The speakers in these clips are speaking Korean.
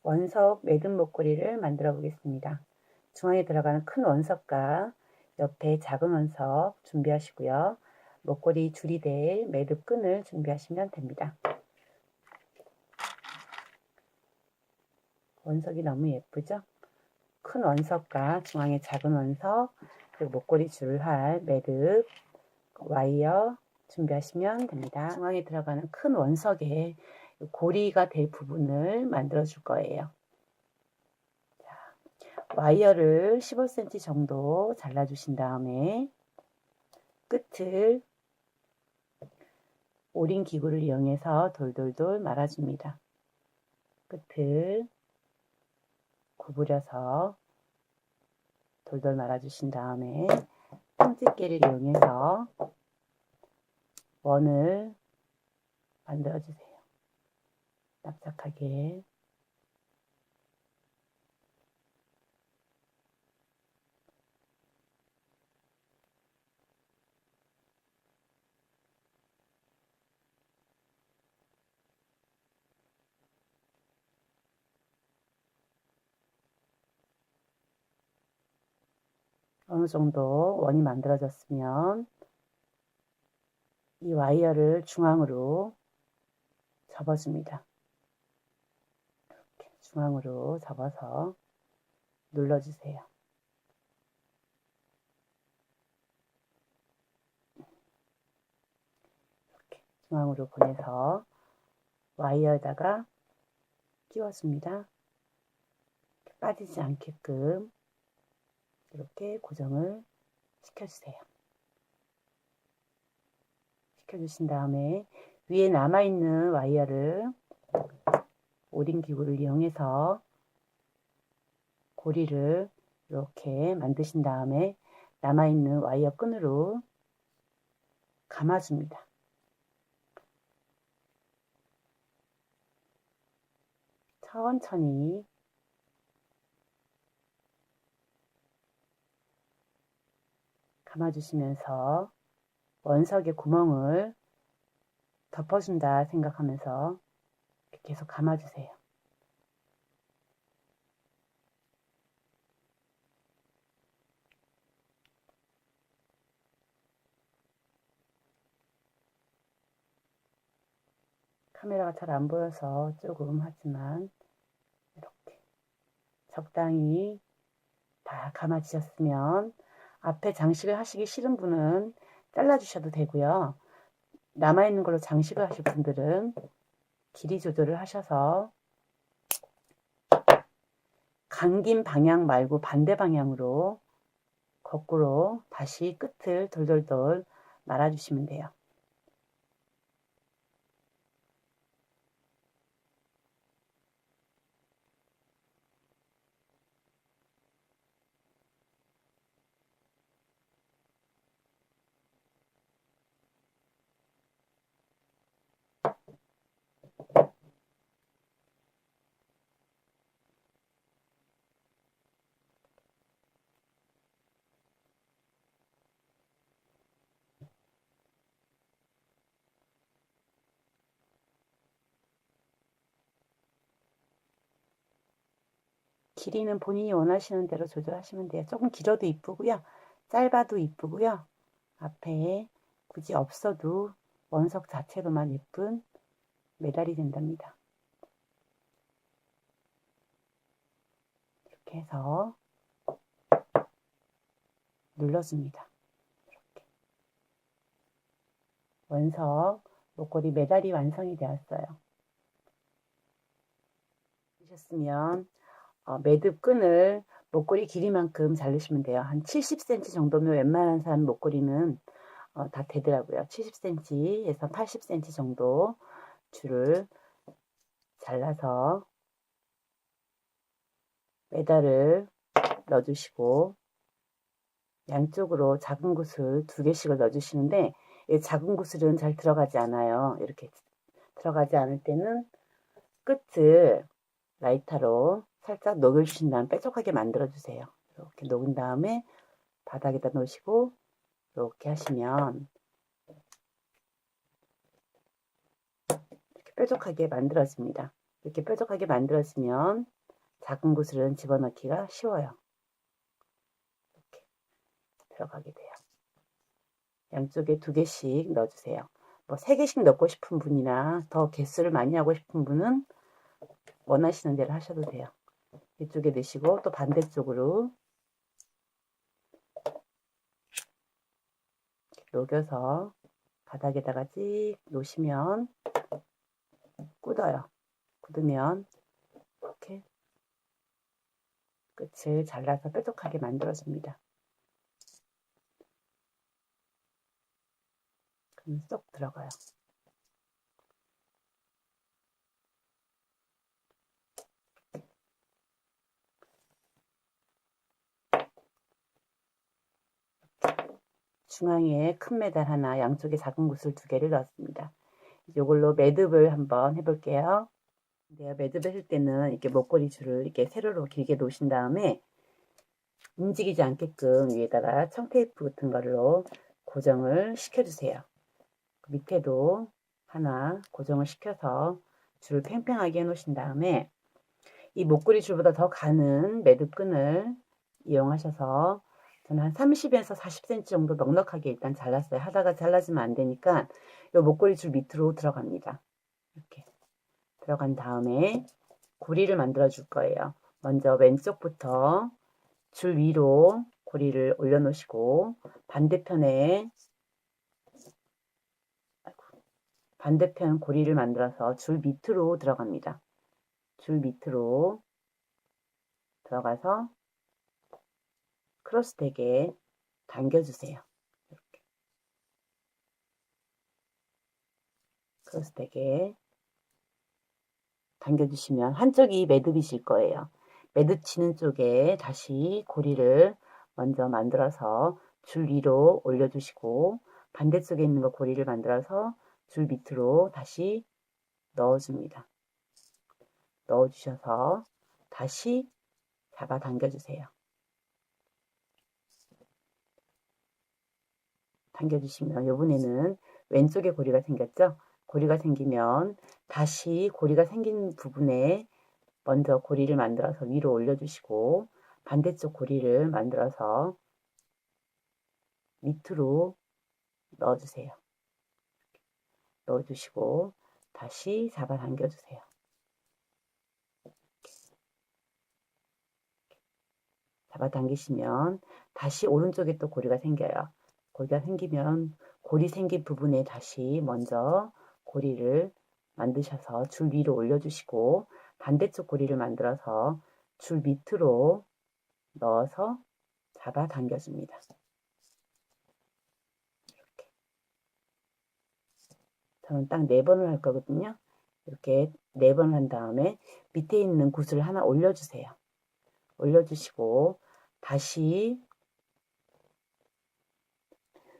원석 매듭 목걸이를 만들어 보겠습니다. 중앙에 들어가는 큰 원석과 옆에 작은 원석 준비하시고요. 목걸이 줄이 될 매듭 끈을 준비하시면 됩니다. 원석이 너무 예쁘죠? 큰 원석과 중앙에 작은 원석, 그리고 목걸이 줄 할 매듭, 와이어 준비하시면 됩니다. 중앙에 들어가는 큰 원석에 고리가 될 부분을 만들어 줄 거예요. 와이어를 15cm 정도 잘라주신 다음에 끝을 오링 기구를 이용해서 돌돌돌 말아줍니다. 끝을 구부려서 돌돌 말아주신 다음에 평집게를 이용해서 원을 만들어주세요. 납작하게. 어느 정도 원이 만들어졌으면 이 와이어를 중앙으로 접어줍니다. 이렇게 중앙으로 접어서 눌러주세요. 이렇게 중앙으로 보내서 와이어에다가 끼워줍니다. 빠지지 않게끔 이렇게 고정을 시켜주세요. 시켜주신 다음에 위에 남아있는 와이어를 오링 기구를 이용해서 고리를 이렇게 만드신 다음에 남아있는 와이어 끈으로 감아줍니다. 천천히 감아주시면서 원석의 구멍을 덮어준다 생각하면서 계속 감아주세요. 카메라가 잘 안 보여서 조금 하지만 이렇게 적당히 다 감아지셨으면 앞에 장식을 하시기 싫은 분은 잘라주셔도 되고요. 남아있는 걸로 장식을 하실 분들은 길이 조절을 하셔서 감긴 방향 말고 반대 방향으로 거꾸로 다시 끝을 돌돌돌 말아주시면 돼요. 길이는 본인이 원하시는 대로 조절하시면 돼요. 조금 길어도 이쁘고요. 짧아도 이쁘고요. 앞에 굳이 없어도 원석 자체로만 예쁜 메달이 된답니다. 이렇게 해서 눌러줍니다. 이렇게. 원석 목걸이 메달이 완성이 되었어요. 되셨으면 매듭 끈을 목걸이 길이만큼 자르시면 돼요. 한 70cm 정도면 웬만한 사람 목걸이는 다 되더라고요. 70cm에서 80cm 정도 줄을 잘라서 메달을 넣어주시고 양쪽으로 작은 구슬 2개씩을 넣어주시는데 이 작은 구슬은 잘 들어가지 않아요. 이렇게 들어가지 않을 때는 끝을 라이터로 살짝 녹여주신 다음 뾰족하게 만들어주세요. 이렇게 녹인 다음에 바닥에다 놓으시고 이렇게 하시면 이렇게 뾰족하게 만들어집니다. 이렇게 뾰족하게 만들어지면 작은 구슬은 집어넣기가 쉬워요. 이렇게 들어가게 돼요. 양쪽에 2개씩 넣어주세요. 뭐 3개씩 넣고 싶은 분이나 더 개수를 많이 하고 싶은 분은 원하시는 대로 하셔도 돼요. 이쪽에 넣으시고 또 반대쪽으로 녹여서 바닥에다가 찍 놓으시면 굳어요. 굳으면 이렇게 끝을 잘라서 뾰족하게 만들어줍니다. 그럼 쏙 들어가요. 중앙에 큰 메달 하나, 양쪽에 작은 구슬 2개를 넣었습니다. 이걸로 매듭을 한번 해볼게요. 매듭 했을 때는 이렇게 목걸이 줄을 이렇게 세로로 길게 놓으신 다음에 움직이지 않게끔 위에다가 청테이프 같은 걸로 고정을 시켜주세요. 밑에도 하나 고정을 시켜서 줄을 팽팽하게 해 놓으신 다음에 이 목걸이 줄보다 더 가는 매듭끈을 이용하셔서 저는 한 30에서 40cm 정도 넉넉하게 일단 잘랐어요. 하다가 잘라지면 안 되니까 이 목걸이 줄 밑으로 들어갑니다. 이렇게 들어간 다음에 고리를 만들어 줄 거예요. 먼저 왼쪽부터 줄 위로 고리를 올려 놓으시고 반대편 고리를 만들어서 줄 밑으로 들어갑니다. 줄 밑으로 들어가서 크로스되게 당겨주세요. 이렇게 크로스되게 당겨주시면 한쪽이 매듭이실 거예요. 매듭 치는 쪽에 다시 고리를 먼저 만들어서 줄 위로 올려주시고 반대쪽에 있는 거 고리를 만들어서 줄 밑으로 다시 넣어줍니다. 넣어주셔서 다시 잡아 당겨주세요. 당겨주시면 이번에는 왼쪽에 고리가 생겼죠? 고리가 생기면 다시 고리가 생긴 부분에 먼저 고리를 만들어서 위로 올려주시고 반대쪽 고리를 만들어서 밑으로 넣어주세요. 넣어주시고 다시 잡아 당겨주세요. 잡아 당기시면 다시 오른쪽에 또 고리가 생겨요. 고리가 생기면 고리 생긴 부분에 다시 먼저 고리를 만드셔서 줄 위로 올려주시고 반대쪽 고리를 만들어서 줄 밑으로 넣어서 잡아 당겨줍니다. 이렇게. 저는 딱 4번을 할 거거든요. 이렇게 4번 한 다음에 밑에 있는 구슬 하나 올려주세요. 올려주시고 다시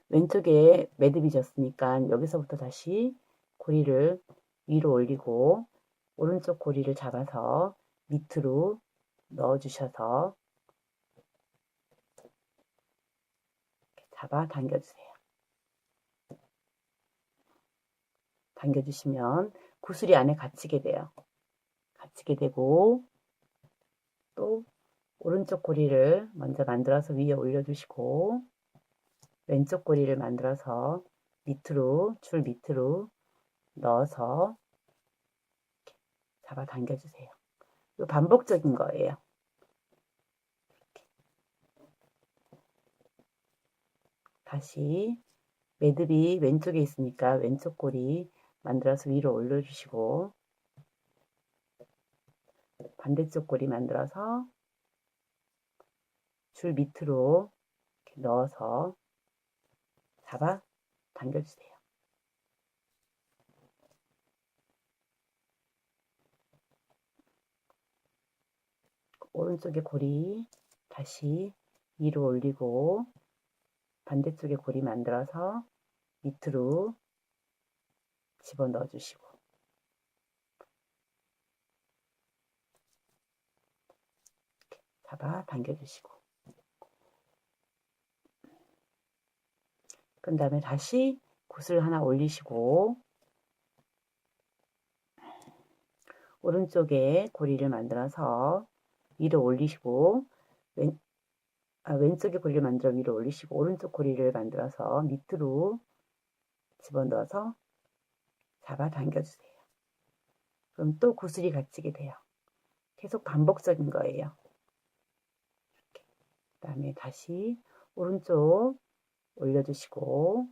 왼쪽에 매듭이 졌으니까 여기서부터 다시 고리를 위로 올리고 오른쪽 고리를 잡아서 밑으로 넣어주셔서 잡아 당겨주세요. 당겨주시면 구슬이 안에 갇히게 돼요. 갇히게 되고 또 오른쪽 고리를 먼저 만들어서 위에 올려주시고 왼쪽 고리를 만들어서 밑으로 줄 밑으로 넣어서 잡아 당겨주세요. 이거 반복적인 거예요. 다시 매듭이 왼쪽에 있으니까 왼쪽 고리 만들어서 위로 올려주시고 반대쪽 고리 만들어서 줄 밑으로 이렇게 넣어서 잡아 당겨주세요. 오른쪽에 고리 다시 위로 올리고 반대쪽에 고리 만들어서 밑으로 집어넣어 주시고 잡아 당겨주시고 그 다음에 다시 구슬 하나 올리시고 오른쪽에 고리를 만들어서 위로 올리시고 왼쪽에 고리를 만들어 위로 올리시고 오른쪽 고리를 만들어서 밑으로 집어넣어서 잡아 당겨주세요. 그럼 또 구슬이 갇히게 돼요. 계속 반복적인 거예요. 그 다음에 다시 오른쪽 올려주시고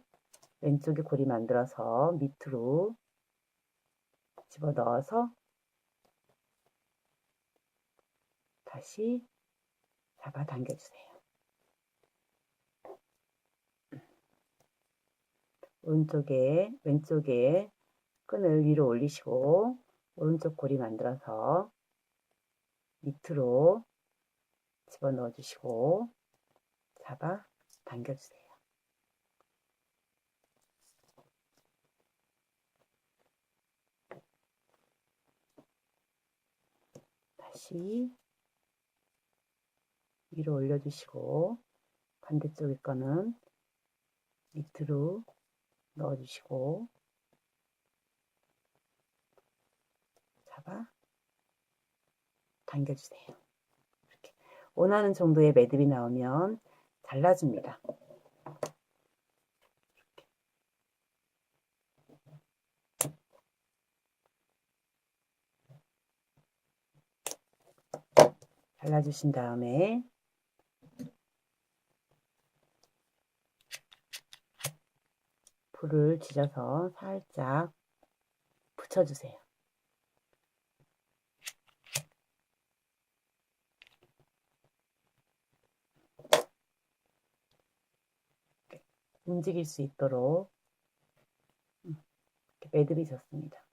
왼쪽에 고리 만들어서 밑으로 집어넣어서 다시 잡아 당겨주세요. 왼쪽에 끈을 위로 올리시고 오른쪽 고리 만들어서 밑으로 집어넣어 주시고 잡아 당겨주세요. 다시 위로 올려주시고 반대쪽의 거는 밑으로 넣어주시고 잡아 당겨주세요. 이렇게 원하는 정도의 매듭이 나오면 잘라줍니다. 잘라주신 다음에 불을 지져서 살짝 붙여주세요. 움직일 수 있도록 이렇게 매듭이 졌습니다.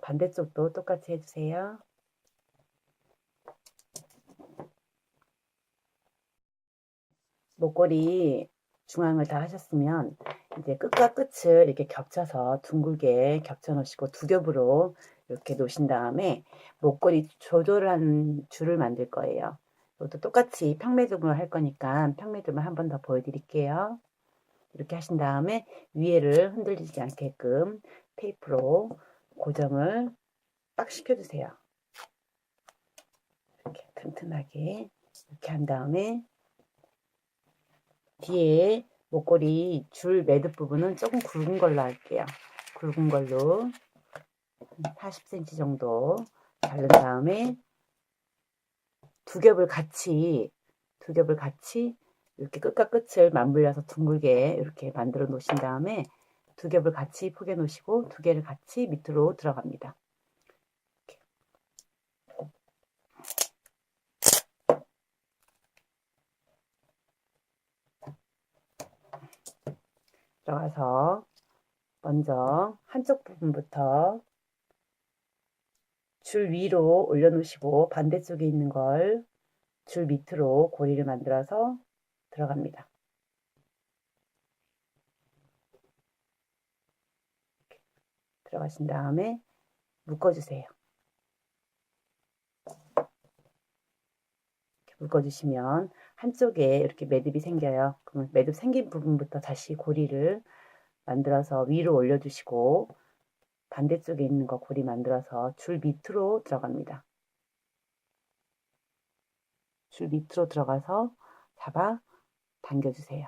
반대쪽도 똑같이 해주세요. 목걸이 중앙을 다 하셨으면 이제 끝과 끝을 이렇게 겹쳐서 둥글게 겹쳐 놓으시고 두 겹으로 이렇게 놓으신 다음에 목걸이 조절한 줄을 만들 거예요. 이것도 똑같이 평매듭을 할 거니까 평매듭을 한 번 더 보여드릴게요. 이렇게 하신 다음에 위에를 흔들리지 않게끔 테이프로 고정을 딱 시켜주세요. 이렇게 튼튼하게 이렇게 한 다음에 뒤에 목걸이 줄 매듭 부분은 조금 굵은 걸로 할게요. 굵은 걸로 40cm 정도 자른 다음에 두 겹을 같이 이렇게 끝과 끝을 맞물려서 둥글게 이렇게 만들어 놓으신 다음에 두 겹을 같이 포개 놓으시고 두 개를 같이 밑으로 들어갑니다. 들어가서 먼저 한쪽 부분부터 줄 위로 올려놓으시고 반대쪽에 있는 걸 줄 밑으로 고리를 만들어서 들어갑니다. 들어가신 다음에 묶어주세요. 묶어주시면 한쪽에 이렇게 매듭이 생겨요. 그러면 매듭 생긴 부분부터 다시 고리를 만들어서 위로 올려주시고 반대쪽에 있는 거 고리 만들어서 줄 밑으로 들어갑니다. 줄 밑으로 들어가서 잡아 당겨주세요.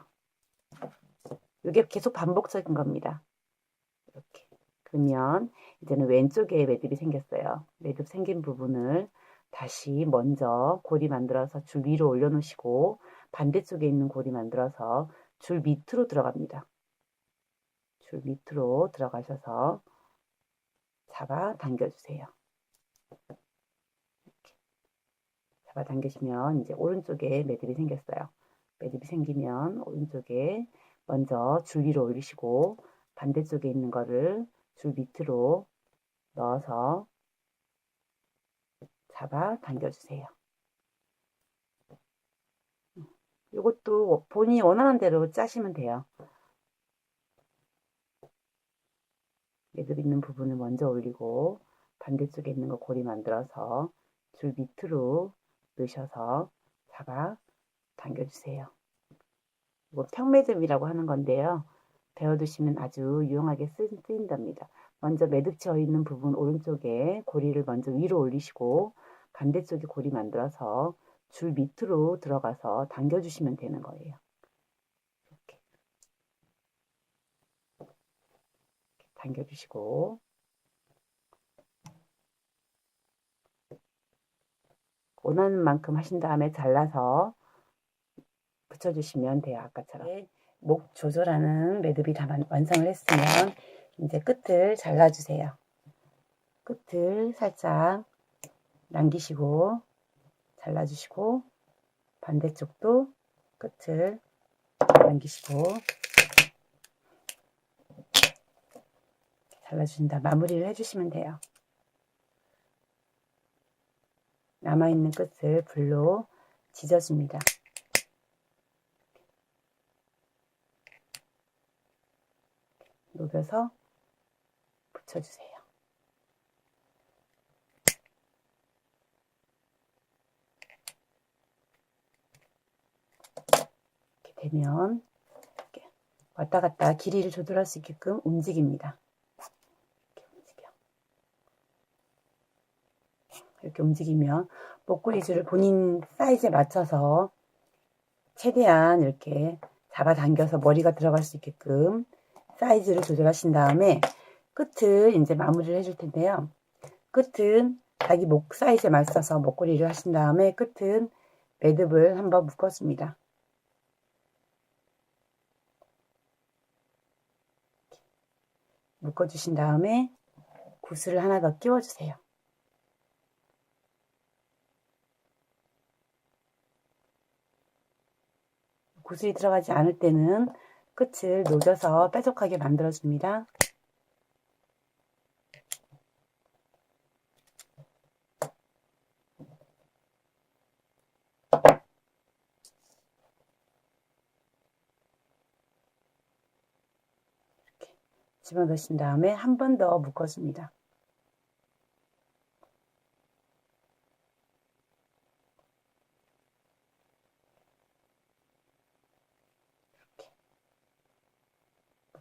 이게 계속 반복적인 겁니다. 이렇게. 그러면 이제는 왼쪽에 매듭이 생겼어요. 매듭 생긴 부분을 다시 먼저 고리 만들어서 줄 위로 올려놓으시고 반대쪽에 있는 고리 만들어서 줄 밑으로 들어갑니다. 줄 밑으로 들어가셔서 잡아 당겨주세요. 이렇게 잡아 당기시면 이제 오른쪽에 매듭이 생겼어요. 매듭이 생기면 오른쪽에 먼저 줄 위로 올리시고 반대쪽에 있는 거를 줄 밑으로 넣어서 잡아 당겨주세요. 이것도 본인이 원하는 대로 짜시면 돼요. 매듭 있는 부분을 먼저 올리고 반대쪽에 있는 거 고리 만들어서 줄 밑으로 넣으셔서 잡아 당겨주세요. 이거 평매듭이라고 하는 건데요. 배워두시면 아주 유용하게 쓰인답니다. 먼저 매듭 지어 있는 부분 오른쪽에 고리를 먼저 위로 올리시고 반대쪽에 고리 만들어서 줄 밑으로 들어가서 당겨주시면 되는 거예요. 이렇게 당겨주시고 원하는 만큼 하신 다음에 잘라서 붙여주시면 돼요. 아까처럼. 목 조절하는 매듭이 다 완성을 했으면 이제 끝을 잘라주세요. 끝을 살짝 남기시고 잘라주시고 반대쪽도 끝을 남기시고 잘라준다. 마무리를 해주시면 돼요. 남아있는 끝을 불로 지져줍니다. 녹여서 붙여주세요. 이렇게 되면 이렇게 왔다 갔다 길이를 조절할 수 있게끔 움직입니다. 이렇게 움직이면 목걸이 줄을 본인 사이즈에 맞춰서 최대한 이렇게 잡아당겨서 머리가 들어갈 수 있게끔 사이즈를 조절하신 다음에 끝을 이제 마무리를 해줄 텐데요. 끝은 자기 목 사이즈에 맞춰서 목걸이를 하신 다음에 끝은 매듭을 한번 묶어줍니다. 묶어주신 다음에 구슬을 하나 더 끼워주세요. 구슬이 들어가지 않을 때는 끝을 녹여서 뾰족하게 만들어줍니다. 이렇게 집어넣으신 다음에 한 번 더 묶어줍니다.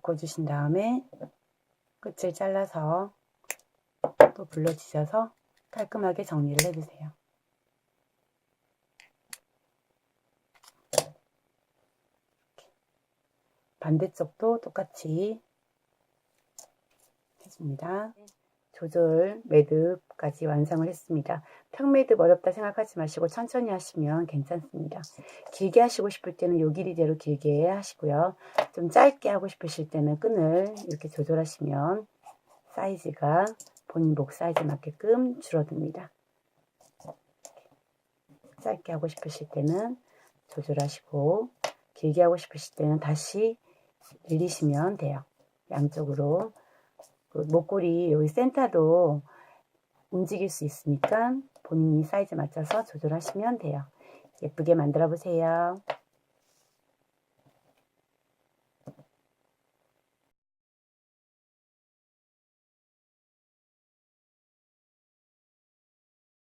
묶어주신 다음에 끝을 잘라서 또 불러 지져서 깔끔하게 정리를 해주세요. 반대쪽도 똑같이 해줍니다. 조절 매듭까지 완성을 했습니다. 평매듭 어렵다 생각하지 마시고 천천히 하시면 괜찮습니다. 길게 하시고 싶을 때는 요 길이대로 길게 하시고요. 좀 짧게 하고 싶으실 때는 끈을 이렇게 조절하시면 사이즈가 본인 목 사이즈에 맞게끔 줄어듭니다. 짧게 하고 싶으실 때는 조절하시고 길게 하고 싶으실 때는 다시 늘리시면 돼요. 양쪽으로. 목걸이 여기 센터도 움직일 수 있으니까 본인이 사이즈 맞춰서 조절하시면 돼요. 예쁘게 만들어 보세요.